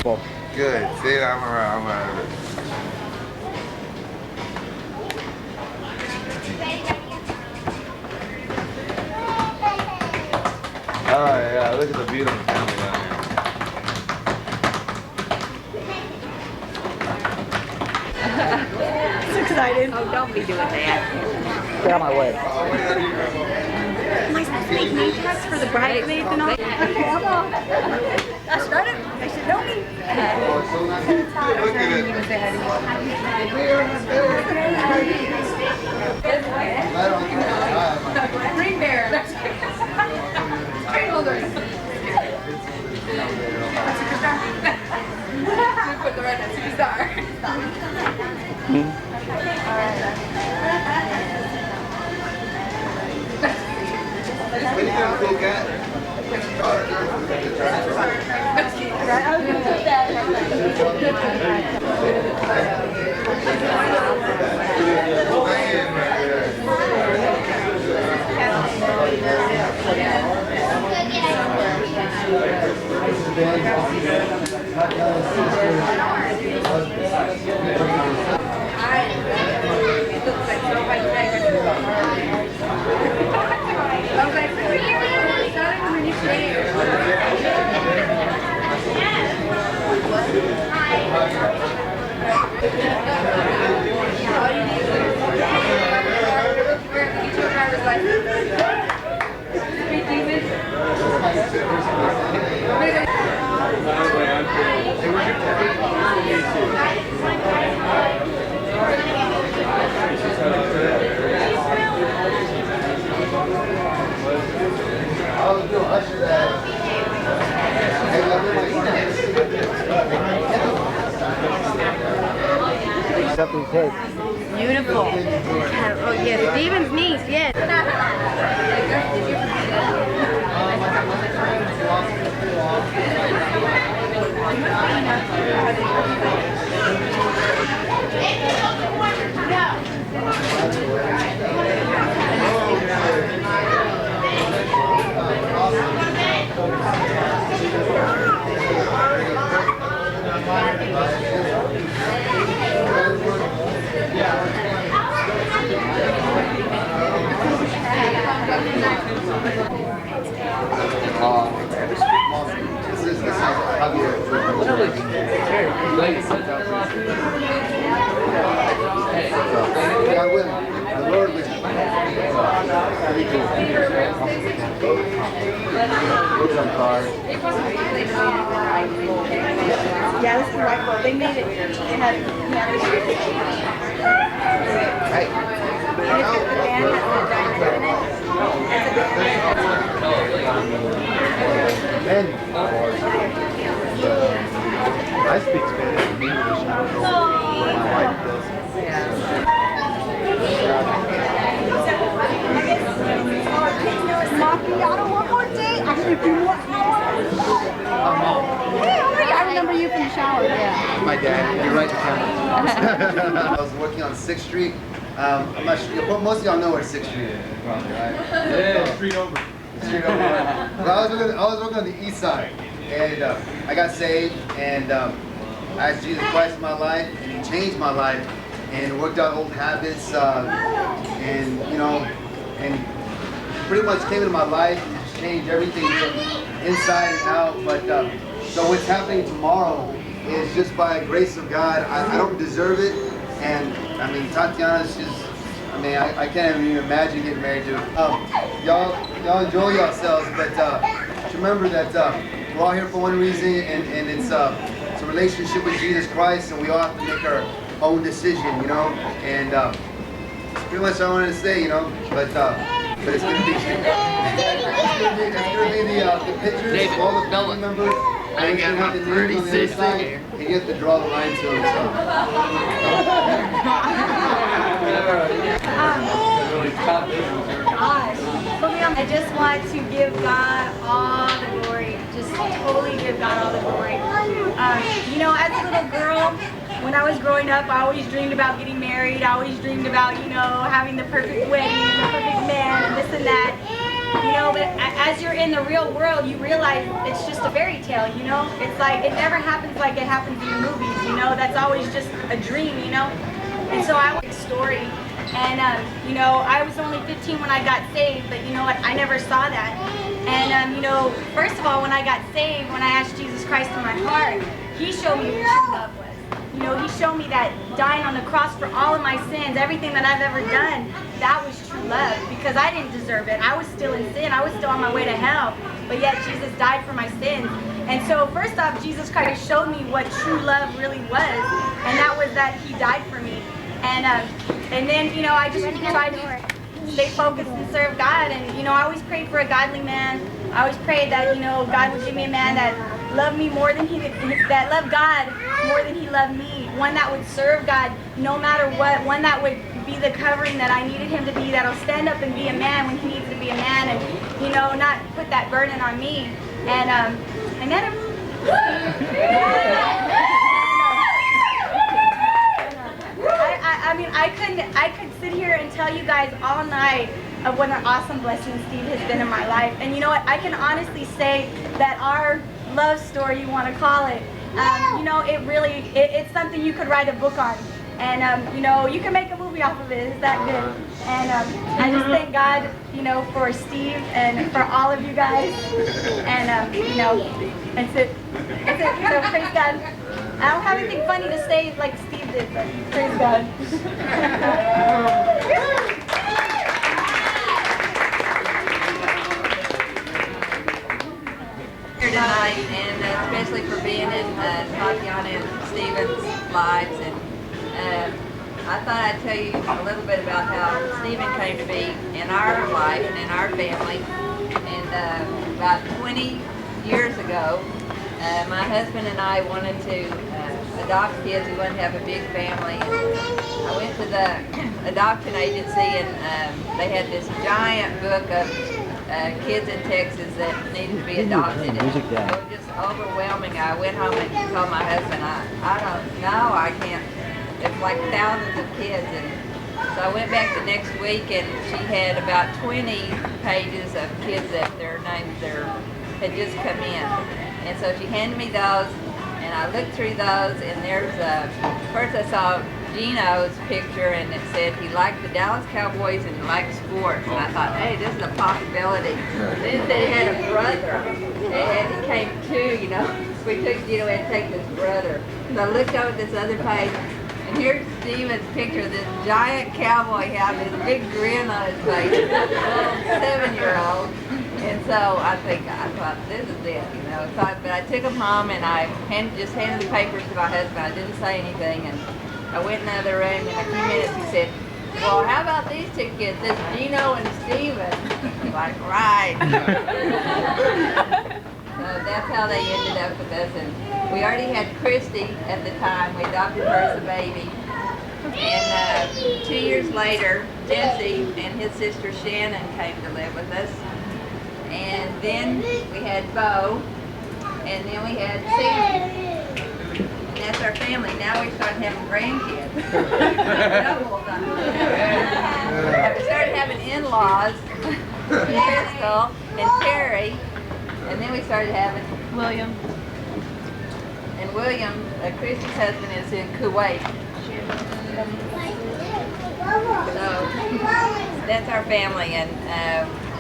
beautiful. Good. See, I'm around. Oh yeah, look at the beautiful family down here. So excited. Oh, don't be doing that. Get out of my way. Am I supposed to make name tags for the bridesmaids and all? Okay, I'm on. I started. They should know me. Look at it. Ring bearer. Ring holder. Superstar. Put the red superstar. What are you gonna go get? Accepting cake. Beautiful. Oh yes, Steven's niece, yes. God willing, the Lord willing. Yeah, this is right. They made it. They had Hey. and it's the band has the diamond in it. It's a band. And I speak Spanish and English. I don't know what my wife does. Macchiato one more day. Actually, a few more hours. Hey, oh my God, I remember you from the shower. Yeah. My dad, you're right, the camera. I was working on 6th Street. I'm not sure, most of y'all know where 6th Street is, probably, right? Yeah, street over. Street over. But I was working on the east side, and I got saved, and I asked Jesus Christ in my life, and He changed my life, and worked out old habits, and you know, and pretty much came into my life and just changed everything from inside and out. But so what's happening tomorrow is just by the grace of God. I don't deserve it, and I mean Tatiana's just. I mean, I can't even imagine getting married to her. Y'all enjoy yourselves, but just remember that we're all here for one reason, and it's a relationship with Jesus Christ, and we all have to make our own decision, you know. And that's pretty much all I wanted to say, you know. But it's gonna be the pictures of all the family members. I got my 36 in here. And you have to draw the line to them. I just want to give God all the glory. Just totally give God all the glory. You know, as a little girl, when I was growing up, I always dreamed about getting married. I always dreamed about, you know, having the perfect wedding and the perfect man and this and that. You know, but as you're in the real world, you realize it's just a fairy tale, you know? It's like, it never happens like it happens in the movies, you know? That's always just a dream, you know? And so I want a story. And, you know, I was only 15 when I got saved, but you know what? I never saw that. And, you know, first of all, when I got saved, when I asked Jesus Christ in my heart, He showed me what true love was. You know, He showed me that dying on the cross for all of my sins, everything that I've ever done, that was true love, because I didn't deserve it. I was still in sin. I was still on my way to hell, but yet Jesus died for my sins. And so first off, Jesus Christ showed me what true love really was, and that was that He died for me. And then, you know, I just tried to stay focused and serve God. And, you know, I always prayed for a godly man. I always prayed that, you know, God would give me a man that loved me more than that loved God more than he loved me. One that would serve God no matter what. One that would be the covering that I needed him to be. That'll stand up and be a man when he needs to be a man. And, you know, not put that burden on me. And I met him. I mean, I could sit here and tell you guys all night of what an awesome blessing Steve has been in my life. And you know what? I can honestly say that our love story, you want to call it, you know, it's something you could write a book on. And, you know, you can make a movie off of it. It's that good. And I just thank God, you know, for Steve and for all of you guys. And, you know, that's it. That's it. So praise God. I don't have anything funny to say like Steve did, but praise God. Here tonight, and especially for being in Tatiana and Stephen's lives. And I thought I'd tell you a little bit about how Stephen came to be in our life and in our family. And about 20 years ago, my husband and I wanted to adopt kids. We wanted to have a big family. And I went to the adoption agency, and they had this giant book of kids in Texas that needed to be adopted. And it was just overwhelming. I went home and told my husband, I don't know, I can't. It's like thousands of kids. And so I went back the next week, and she had about 20 pages of kids that their names had just come in. And so she handed me those, and I looked through those, and there's first I saw Gino's picture, and it said he liked the Dallas Cowboys and he liked sports. And I thought, hey, this is a possibility. Then it said he had a brother, and he came too, you know. We took Gino and take this brother. And I looked over at this other page, and here's Steven's picture of this giant cowboy hat with this big grin on his face, a little 7-year-old. And so I thought, this is it, you know. So but I took him home, and I just handed the papers to my husband. I didn't say anything, and I went in the other room. In a few minutes, he said, well, how about these two kids? This Gino and Steven. I'm like, right. So that's how they ended up with us. And we already had Christy at the time. We adopted her as a baby. And 2 years later, Jesse and his sister Shannon came to live with us. And then we had Bo, and then we had Sam. And that's our family. Now we started having grandkids. Double time. We started having in-laws, Crystal and Terry, and then we started having William. And William, Christy's husband, is in Kuwait. So that's our family, and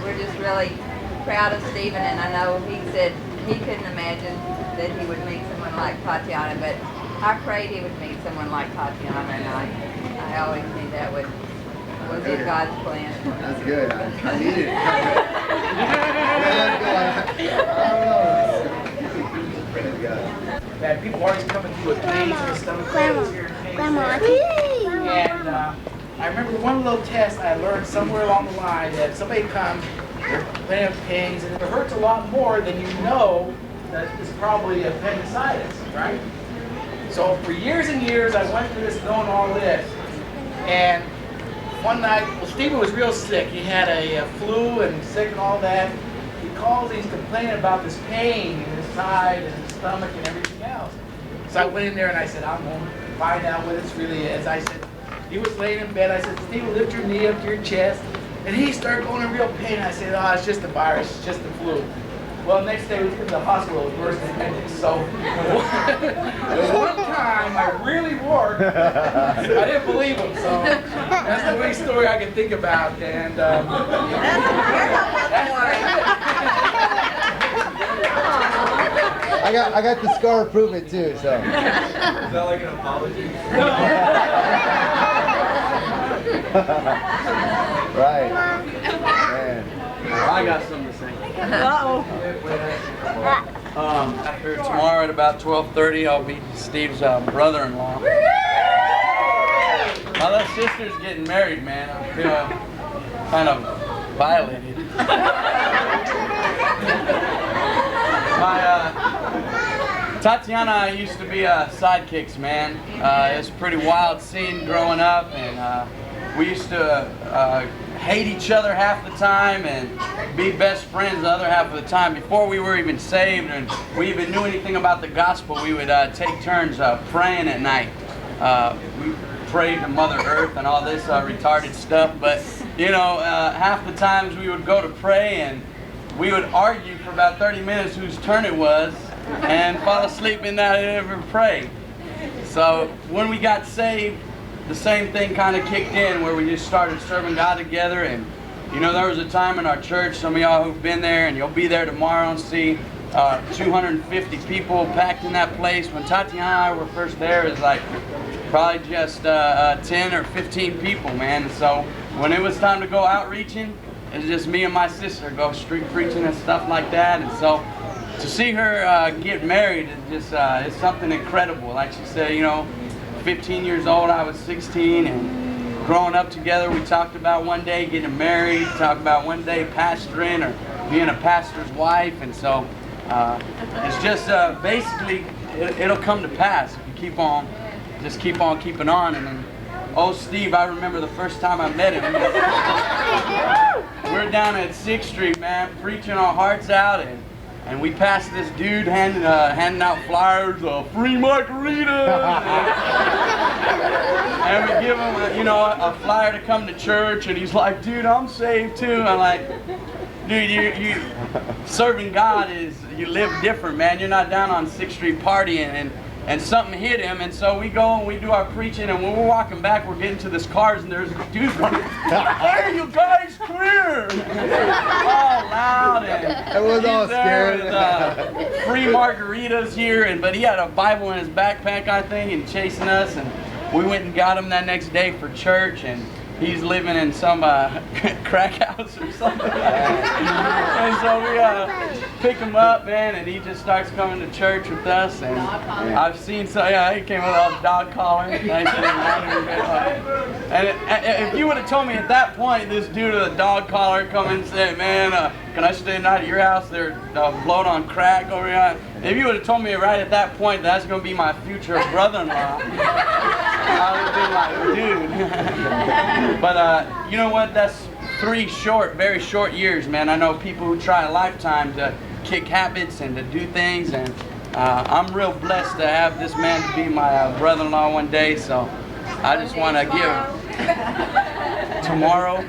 we're just really proud of Stephen. And I know he said he couldn't imagine that he would meet someone like Tatiana, but I prayed he would meet someone like Tatiana, and I always knew that was in God's plan. That's good. I need it. Praise God. That people always coming through with pains in the stomach. Grandma. And I remember one little test I learned somewhere along the line that somebody comes, they're complaining of pains, and it hurts a lot more than you know that it's probably appendicitis, right? So for years and years, I went through this knowing all this. And one night, well, Stephen was real sick. He had a flu and sick and all that. He calls, he's complaining about this pain in his side and his stomach and everything else. So I went in there and I said, I'm going to find out what this really is. I said, he was laying in bed. I said, Steve, lift your knee up to your chest. And he started going in real pain. I said, oh, it's just a virus, it's just the flu. Well, next day we took him to the hospital with burst appendix. So one time I really worked. I didn't believe him, so that's the only story I can think about. And I got the scar to prove it too. So. Is that like an apology? Right. Man. I got something to say. After tomorrow at about 12:30, I'll be Steve's brother-in-law. My little sister's getting married, man. I feel kind of violated. Tatiana and I used to be sidekicks, man. It was a pretty wild scene growing up, and we used to hate each other half the time and be best friends the other half of the time. Before we were even saved and we even knew anything about the gospel, we would take turns praying at night. We prayed to Mother Earth and all this retarded stuff, but you know, half the times we would go to pray and we would argue for about 30 minutes whose turn it was and fall asleep and not ever pray. So when we got saved, the same thing kind of kicked in where we just started serving God together. And you know, there was a time in our church, some of y'all who've been there and you'll be there tomorrow and see 250 people packed in that place. When Tatiana and I were first there, it was like probably just 10 or 15 people, man. And so when it was time to go outreaching, it was just me and my sister go street preaching and stuff like that. And so to see her get married is just it's something incredible. Like she said, you know, 15 years old, I was 16, and growing up together, we talked about one day getting married, talked about one day pastoring or being a pastor's wife. And so it's just basically it'll come to pass if you keep on keeping on. And then, oh, Steve, I remember the first time I met him. We're down at 6th Street, man, preaching our hearts out, and we passed this dude handing out flyers, free margaritas, and we give him a flyer to come to church, and he's like, dude, I'm saved too. I'm like, dude, you serving God is, you live different, man. You're not down on 6th Street partying, and something hit him, and so we go and we do our preaching, and when we're walking back, we're getting to this cars, and there's a dude going, hey, you guys clear! All loud, and Everyone's all scared. With, free margaritas here, but he had a Bible in his backpack, I think, and chasing us, and we went and got him that next day for church, and he's living in some crack house or something. And so we pick him up, man, and he just starts coming to church with us. And I've seen, so yeah, he came with a dog collar. And if you would have told me at that point, this dude with a dog collar come and say, man, can I stay the night at your house? They're blowed on crack over here. If you would have told me right at that point that's going to be my future brother-in-law, I would have been like, dude. But you know what? That's 3 very short years, man. I know people who try a lifetime to kick habits and to do things, and I'm real blessed to have this man to be my brother-in-law one day. So I just want to give tomorrow.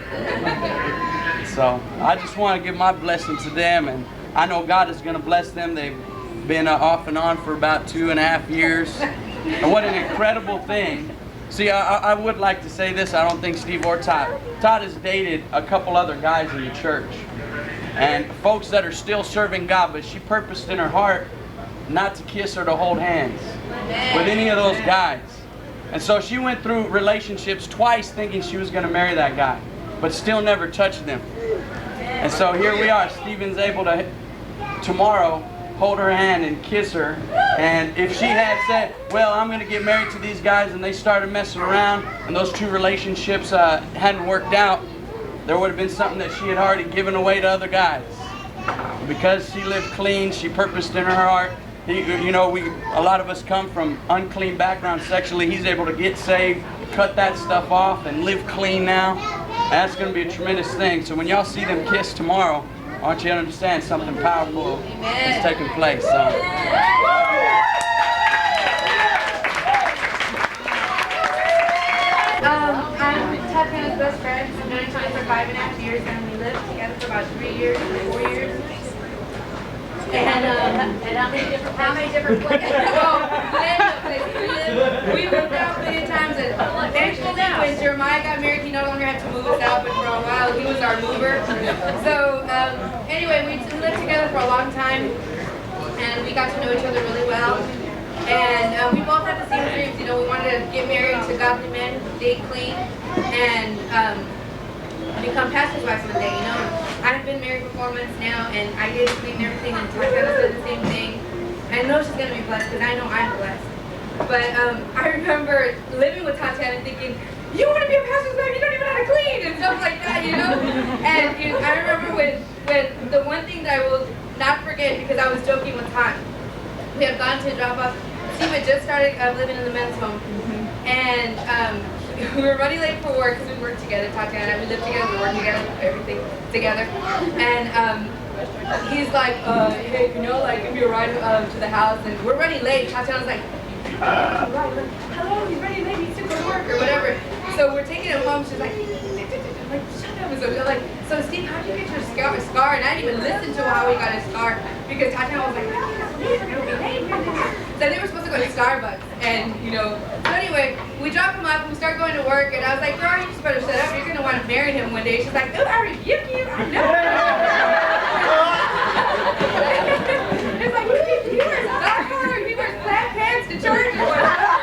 So I just want to give my blessing to them, and I know God is going to bless them. They've been off and on for about 2.5 years, and what an incredible thing. See, I would like to say this. I don't think Steve or Todd has dated a couple other guys in the church, and folks that are still serving God, but she purposed in her heart not to kiss or to hold hands with any of those guys. And so she went through relationships twice thinking she was going to marry that guy, but still never touched them. And so here we are. Stephen's able to tomorrow hold her hand and kiss her. And if she had said, well, I'm going to get married to these guys, and they started messing around and those 2 relationships hadn't worked out, there would have been something that she had already given away to other guys. Because she lived clean, she purposed in her heart. You know, a lot of us come from unclean backgrounds sexually. He's able to get saved, cut that stuff off, and live clean now. And that's going to be a tremendous thing. So when y'all see them kiss tomorrow, I want you to understand something powerful is taking place. So. I'm Tatiana's Tatiana's best friends. We've known each other for 5.5 years, and we lived together for about 3 years, 4 years. And how many different places? Well, we moved out many times. And eventually, when Jeremiah got married, he no longer had to move us out, but for a while, he was our mover. So anyway, we lived together for a long time, and we got to know each other really well. And we both had the same dreams. You know, we wanted to get married to godly men, date clean, and become pastor's wives one day. You know, I've been married for 4 months now, and I did clean everything, and Tatiana's done the same thing. I know she's gonna be blessed because I know I'm blessed. But I remember living with Tatiana thinking, you want to be a pastor's wife, you don't even know how to clean, and stuff like that, you know. And I remember when the one thing that I will not forget, because I was joking with Tot, we had gone to drop off. Steve had just started living in the men's home, and we were running late for work because we worked together, Tatiana and I. We lived together, we worked together, everything together. And he's like, hey, you know, like, give me a ride to the house, and we're running late. Tatiana's like, hello, he's running late, he's to go to work, or whatever. So we're taking him home. She's like, shut up. So we're like, so Steve, how'd you get your scar? And I didn't even listen to how he got his scar, because Tatiana was like, we're gonna be late. So they were supposed to go to Starbucks, and you know. So anyway, we drop him off and we start going to work, and I was like, girl, you just better shut up. You're gonna want to marry him one day. She's like, oh, I rebuke you. I know. It's like, he wears scarf, he wears flat pants to church or whatever.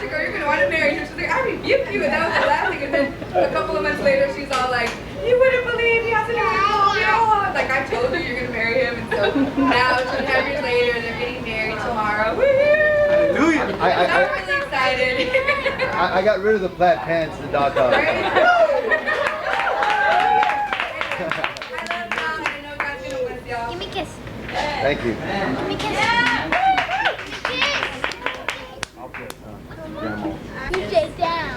You're gonna want to marry her. She's like, I rebuke you, and that was the last thing. And then a couple of months later, she's all like, you wouldn't believe he has to do it. Like, I told you you're gonna marry him, and so now 2.5 years later, they're getting married tomorrow. Woohoo! Hallelujah! I'm really excited. I got rid of the plaid pants, the dog dog. I love y'all, and I know God's gonna bless y'all. Give me a kiss. Thank you. Give me a kiss. You stay down.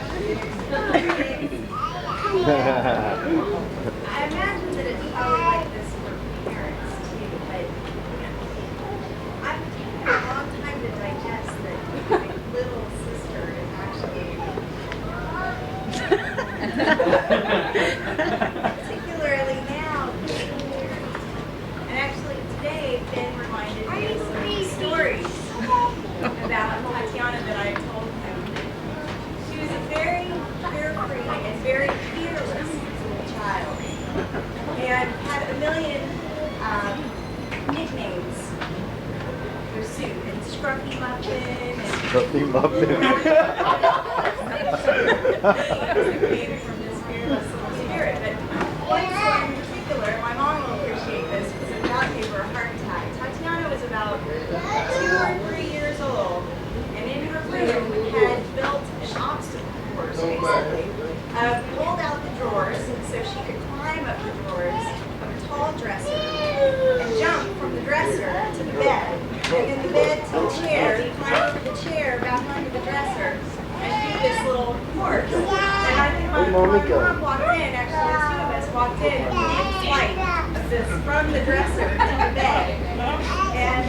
I imagine that it's probably like this for parents too, but I've taken a long time to digest that my little sister is actually particularly now. And actually today Ben reminded me of some stories about Tatiana that I told him. She was a very carefree and very fearless child, and had a million nicknames for Sue, and Scruffy Muffin, and Scruffy Muffin. came from this fearless little spirit. But one story in particular, my mom will appreciate this because it about gave her a heart attack. Tatiana was about 2 or 3 years old, and in her room had built an obstacle course, basically. Pulled out the drawers so she could climb up the drawers of a tall dresser and jump from the dresser to the bed, and then the bed to the chair, climb over the chair back onto the dresser, and do this little course. And I think my mom walked in, actually the two of us walked in, and did a flight of this from the dresser to the bed. And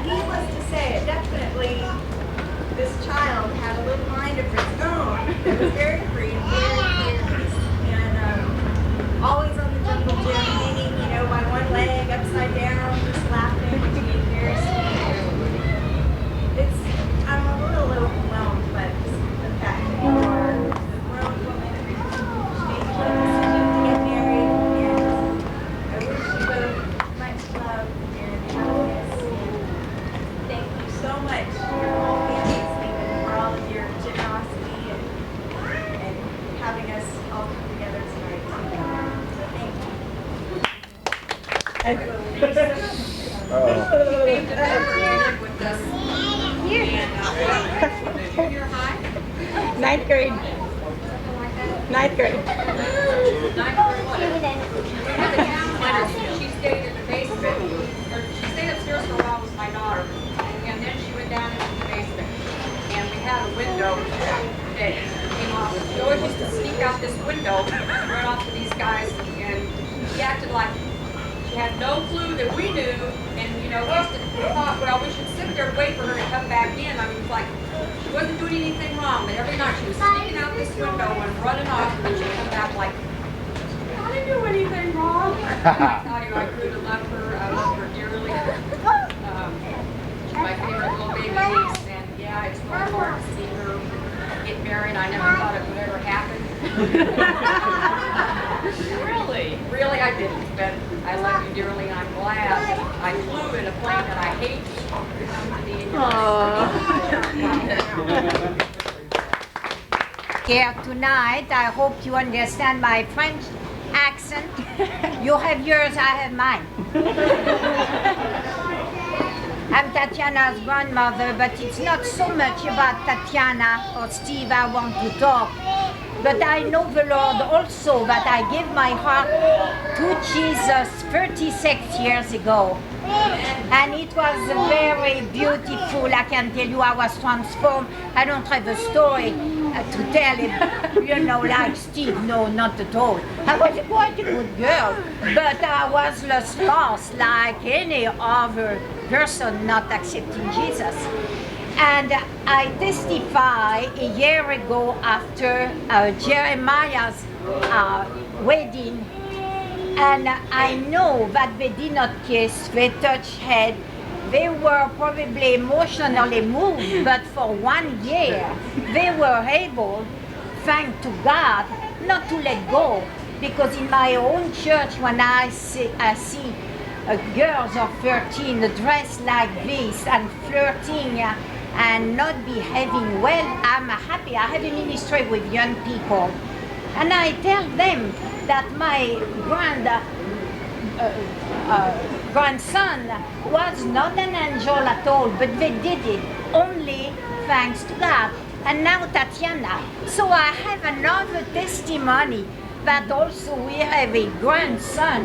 needless to say, it definitely, this child had a little mind of its own. It was very free and very fearless. And always on the jungle gym, hanging, you know, by one leg, upside down, just laughing and being very sweet. I'm a little overwhelmed by the fact that you are a grown woman making a decision to get married. And I wish you both much love and happiness. And thank you so much for your whole family, Stephen, for all of your generosity and having us all come together tonight. So thank you. Oh. He came to Denver with us. Junior high? 9th grade. 9th grade. She stayed in the basement, or she stayed upstairs for a while with my daughter, and then she went down into the basement. And we had a window that came off. She always used to sneak out this window, run off to these guys, and she acted like She had no clue that we knew, and you know, we just thought, well, we should sit there and wait for her to come back in. I mean, it's like she wasn't doing anything wrong, but every night she was sneaking out this window and running off, and then she'd come back like, I didn't do anything wrong. And I tell you, I grew to love her. I love her dearly. She's my favorite little baby niece, and yeah, it's really hard to see her get married. I never thought it would ever happen. Really? Really, I didn't, but I love you dearly, and I'm glad I flew in a plane that I hate to come to be in your Here tonight, I hope you understand my French accent. You have yours, I have mine. I'm Tatiana's grandmother, but it's not so much about Tatiana or Steve I want to talk. But I know the Lord also that I gave my heart to Jesus 36 years ago. And it was very beautiful. I can tell you I was transformed. I don't have a story to tell it, you know, like Steve. No, not at all. I was quite a good girl, but I was lost like any other person not accepting Jesus. And I testify a year ago after Jeremiah's wedding, and I know that they did not kiss, they touched head, they were probably emotionally moved, but for 1 year they were able, thanks to God, not to let go. Because in my own church, when I see girls of 13 dressed like this and flirting and not behaving well, I'm happy. I have a ministry with young people. And I tell them that my grandson was not an angel at all, but they did it only thanks to God. And now Tatiana. So I have another testimony that also we have a grandson,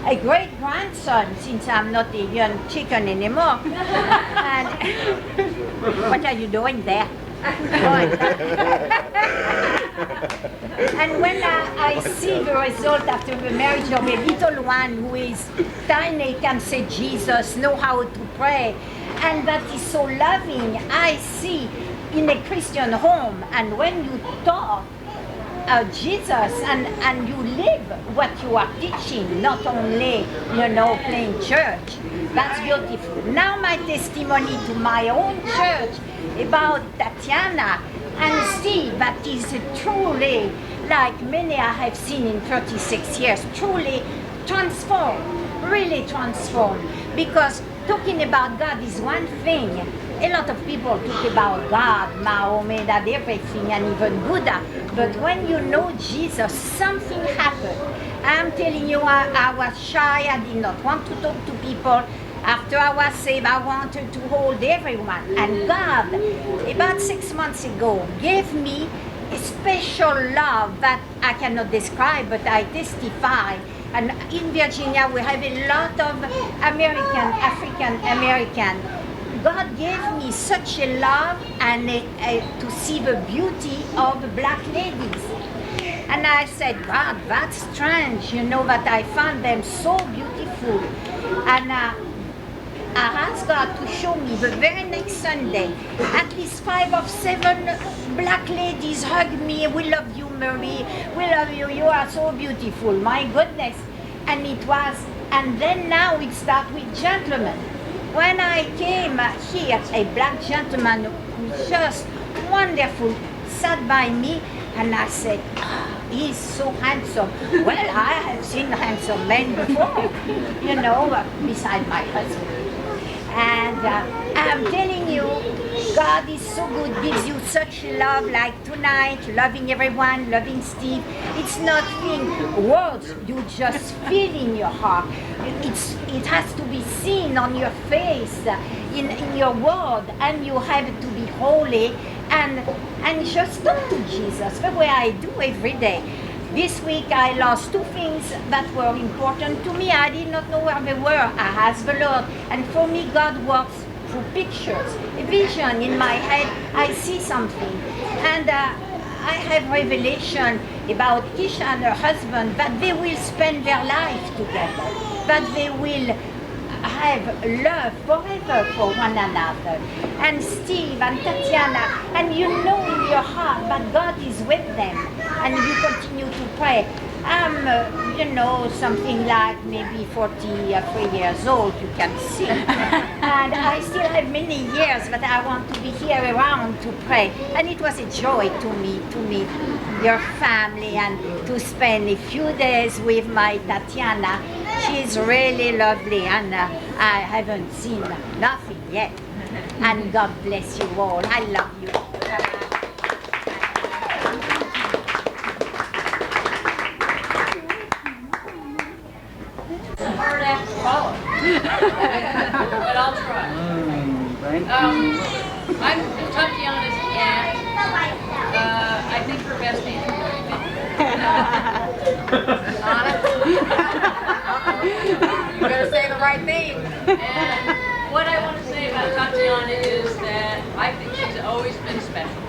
a great grandson, since I'm not a young chicken anymore. And what are you doing there? And when I see the result after the marriage of a little one who is tiny, can say Jesus, know how to pray, and that is so loving, I see in a Christian home, and when you talk Jesus and you live what you are teaching, not only, you know, playing church. That's beautiful. Now my testimony to my own church about Tatiana and Steve, that is truly, like many I have seen in 36 years, truly transformed, really transformed. Because talking about God is one thing. A lot of people talk about God, Mahomet, and everything, and even Buddha. But when you know Jesus, something happened. I'm telling you, I was shy. I did not want to talk to people. After I was saved, I wanted to hold everyone. And God, about 6 months ago, gave me a special love that I cannot describe, but I testify. And in Virginia, we have a lot of African American. God gave me such a love and to see the beauty of the black ladies. And I said, God, that's strange, you know, that I found them so beautiful. And I asked God to show me the very next Sunday, at least 5 or 7 black ladies hugged me. We love you, Marie. We love you. You are so beautiful. My goodness. And it was, and then now it starts with gentlemen. When I came here, a black gentleman who was just wonderful sat by me, and I said, oh, he's so handsome. Well, I have seen handsome men before, you know, beside my husband. And I'm telling you, God is so good, gives you such love, like tonight, loving everyone, loving Steve. It's nothing words, you just feel in your heart. It has to be seen on your face, in your word, and you have to be holy and just talk to Jesus, the way I do every day. This week I lost 2 things that were important to me. I did not know where they were. I asked the Lord, and for me God works through pictures, a vision in my head. I see something, and I have revelation about Isha and her husband, that they will spend their life together, that they will have love forever for one another. And Steve and Tatiana, and you know in your heart that God is with them, and you continue to pray. I'm, you know, something like maybe 43 years old, you can see. And I still have many years, but I want to be here around to pray. And it was a joy to meet your family and to spend a few days with my Tatiana. She is really lovely, and I haven't seen nothing yet. And God bless you all. I love you. Hard act to follow. But I'll try. I'm Tatiana's aunt. I think her best aunt. You better say the right thing. And what I want to say about Tatiana is that I think she's always been special.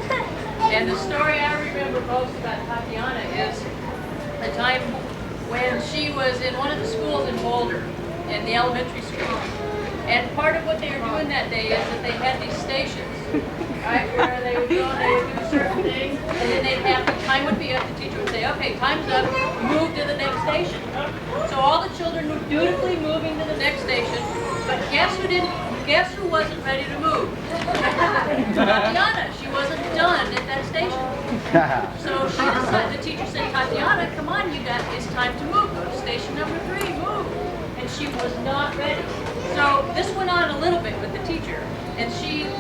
And the story I remember most about Tatiana is the time when she was in one of the schools in Boulder, in the elementary school. And part of what they were doing that day is that they had these stations, right, where they would go and they would do certain things, and then they'd have, the time would be up, the teacher would say, okay, time's up, move to the next station. So all the children were dutifully moving to the next station, but guess who wasn't ready to move? Tatiana. She wasn't done at that station. So she decided, the teacher said, Tatiana, come on, it's time to move. Go to station number 3, move. And she was not ready. So this went on a little bit with the teacher. And the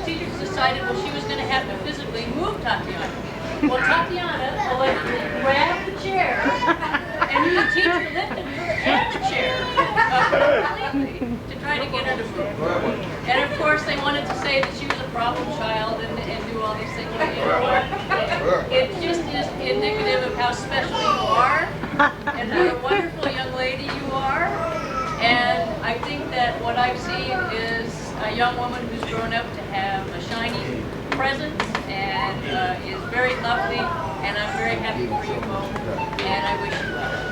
teacher decided, well, she was going to have to physically move Tatiana. Well, Tatiana allegedly grabbed the chair, and the teacher lifted her and the chair up completely to try to get her to move. And of course, they wanted to say that she was a problem child and do all these things. But you know what? It just is indicative of how special you are and what a wonderful young lady you are. And I think that what I've seen is a young woman who's grown up to have a shiny presence and is very lovely, and I'm very happy for you both, and I wish you well.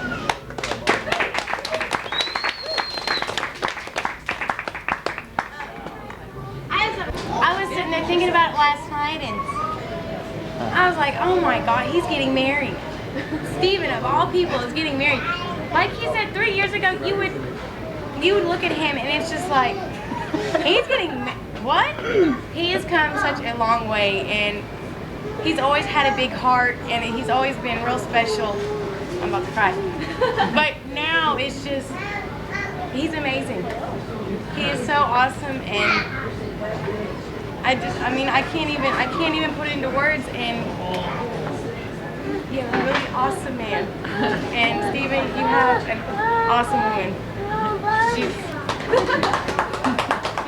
I was sitting there thinking about it last night, and I was like, oh my God, he's getting married. Stephen, of all people, is getting married. Like he said 3 years ago, you would look at him, and it's just like, he's getting what? He has come such a long way, and he's always had a big heart, and he's always been real special. I'm about to cry. But now it's just, he's amazing. He is so awesome, and I can't even put it into words, and you're a really awesome man. And Stephen, you have an awesome woman. She's we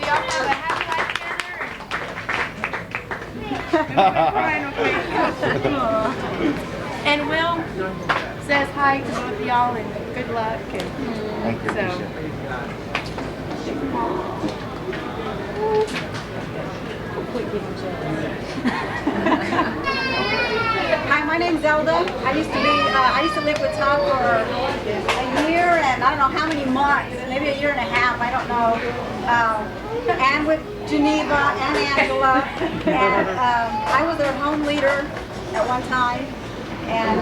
all have a happy life together. And Will says hi to both of y'all and good luck. And Hi, my name's Zelda. I used to live with Tom for a year and I don't know how many months, maybe a year and a half, I don't know. And with Geneva and Angela, and I was their home leader at one time. And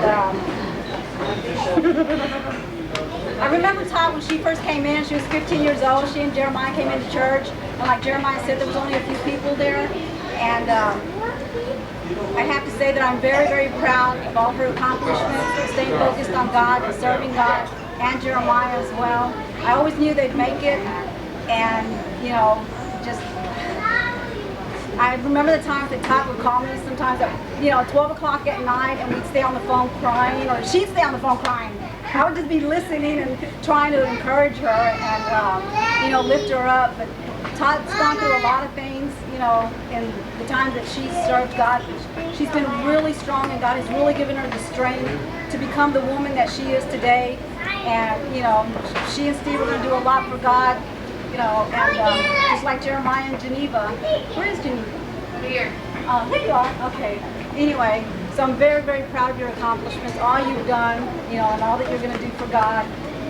I remember Todd when she first came in. She was 15 years old. She and Jeremiah came into church, and like Jeremiah said, there was only a few people there. And I have to say that I'm very, very proud of all her accomplishments, staying focused on God and serving God, and Jeremiah as well. I always knew they'd make it, and you know, just I remember the times that Todd would call me sometimes at 12 o'clock at night, and we'd stay on the phone crying, or she'd stay on the phone crying. I would just be listening and trying to encourage her and lift her up. But Todd's gone through a lot of things, in the time that she served God. She's been really strong, and God has really given her the strength to become the woman that she is today. And she and Steve are going to do a lot for God. And just like Jeremiah and Geneva. Where is Geneva? Here. Here you are. Okay. Anyway, So I'm very, very proud of your accomplishments, all you've done, you know, and all that you're going to do for God.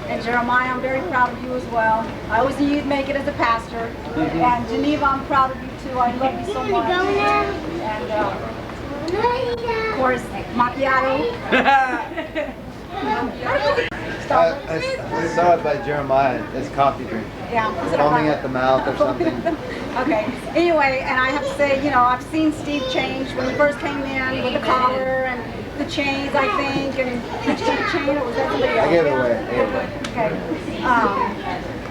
And Jeremiah, I'm very proud of you as well. I always knew you'd make it as a pastor. And Geneva, I'm proud of you too. I love you so much. And of course, macchiato. I saw it by Jeremiah. It's coffee drink. Yeah. Foaming at the mouth or something. Okay. Anyway, and I have to say, you know, I've seen Steve change when he first came in with the collar and the chains, I think. And did you get the chain or was that somebody else? I gave it away. Okay.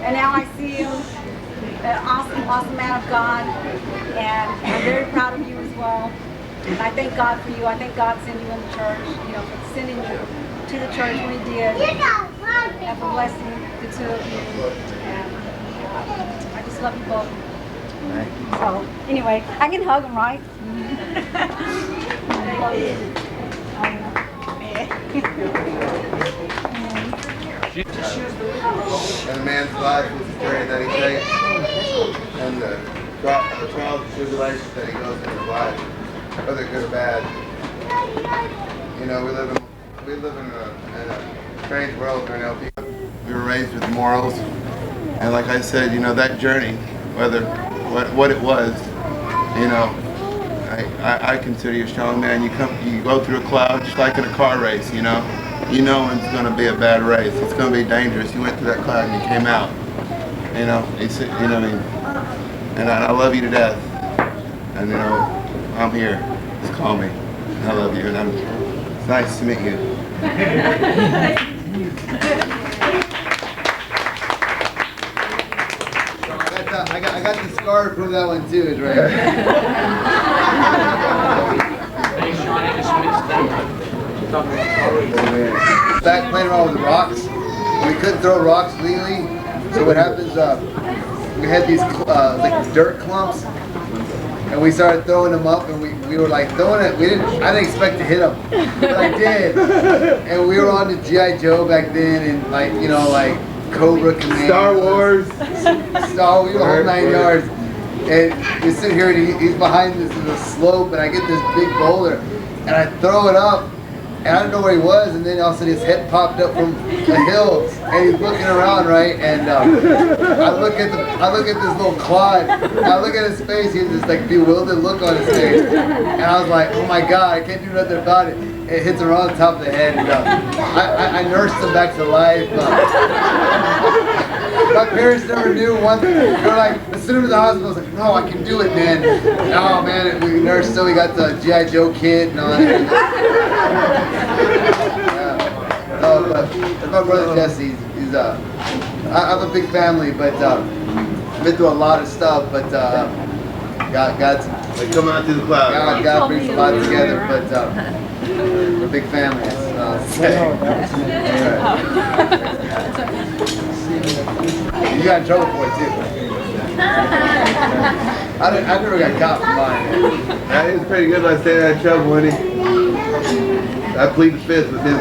And now I see you, an awesome, awesome man of God. And I'm very proud of you as well. And I thank God for you. I thank God sent you in the church, you know, for sending you to the church when he did. And for blessing the two of you. And I just love you both. So, anyway, I can hug him, right? And a man's life is the journey that he takes, and the trials and tribulations that he goes in his life, whether good or bad. You know, we live in a strange world here in LP. We were raised with morals, and like I said, you know, that journey, whether what it was, you know, I consider you a strong man. You go through a cloud just like in a car race, you know. You know it's going to be a bad race. It's going to be dangerous. You went through that cloud and you came out. You know, you know what I mean? And I love you to death. And you know, I'm here. Just call me. I love you, and it's nice to meet you. I got the scar to prove that one too. It's right back playing around with the rocks. We couldn't throw rocks legally, so what happens? We had these like dirt clumps, and we started throwing them up, and we were like throwing it. I didn't expect to hit them, but I did. And we were on the G.I. Joe back then, and like, you know, like Cobra Command, Star Wars, we were the whole 9 yards. And we sit here, and he's behind this slope, and I get this big boulder, and I throw it up. And I didn't know where he was, and then all of a sudden his head popped up from the hill, and he's looking around, right? And I look at this little quad, and I look at his face. He has this like bewildered look on his face, and I was like, oh my God, I can't do nothing about it. It hits him right on the top of the head. And, I nursed him back to life. My parents never knew one thing. They were like, as soon as the hospital, I was like, no, I can do it, man. Oh man, we nursed, so we got the G.I. Joe kit and all that. No, but that's my brother Jesse. He's I have a big family, but been through a lot of stuff. But God's like coming out through the cloud. God brings a lot together, but we're a big family. You got in trouble for it too. I never got caught for mine. He was pretty good about staying out of trouble, wasn't he? I plead the fifth with his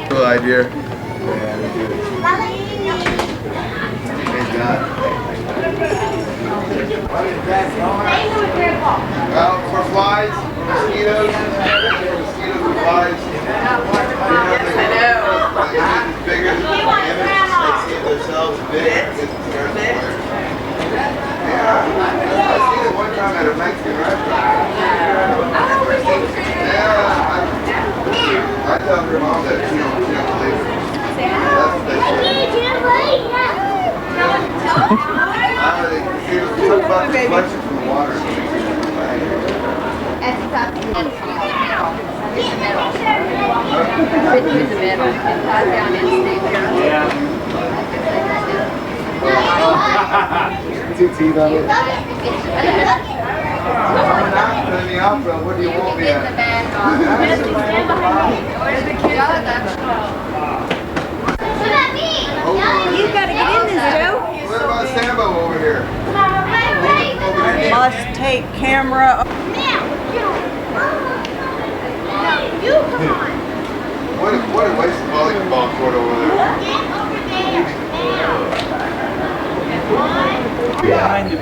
cool idea. Praise God. Well, for flies, mosquitoes, and flies. Yes, I know. It's bigger than the image. They see themselves big. I seen it one time at a Mexican restaurant. I tell her mom that she don't believe it. That's what they say. It's something about the reflection from the water. With the middle, and down in Steve. Two teeth on it. In the opera, what do you want me at? You gotta get in this, Joe. What about Sambo over here? Must take camera. You come on. What a waste of volleyball court over there. Get over there. Behind you.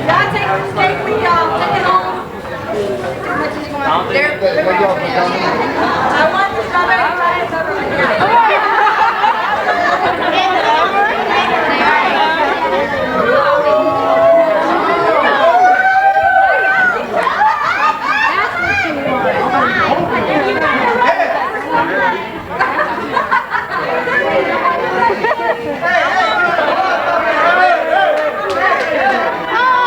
Y'all take the steak with y'all. Take it home.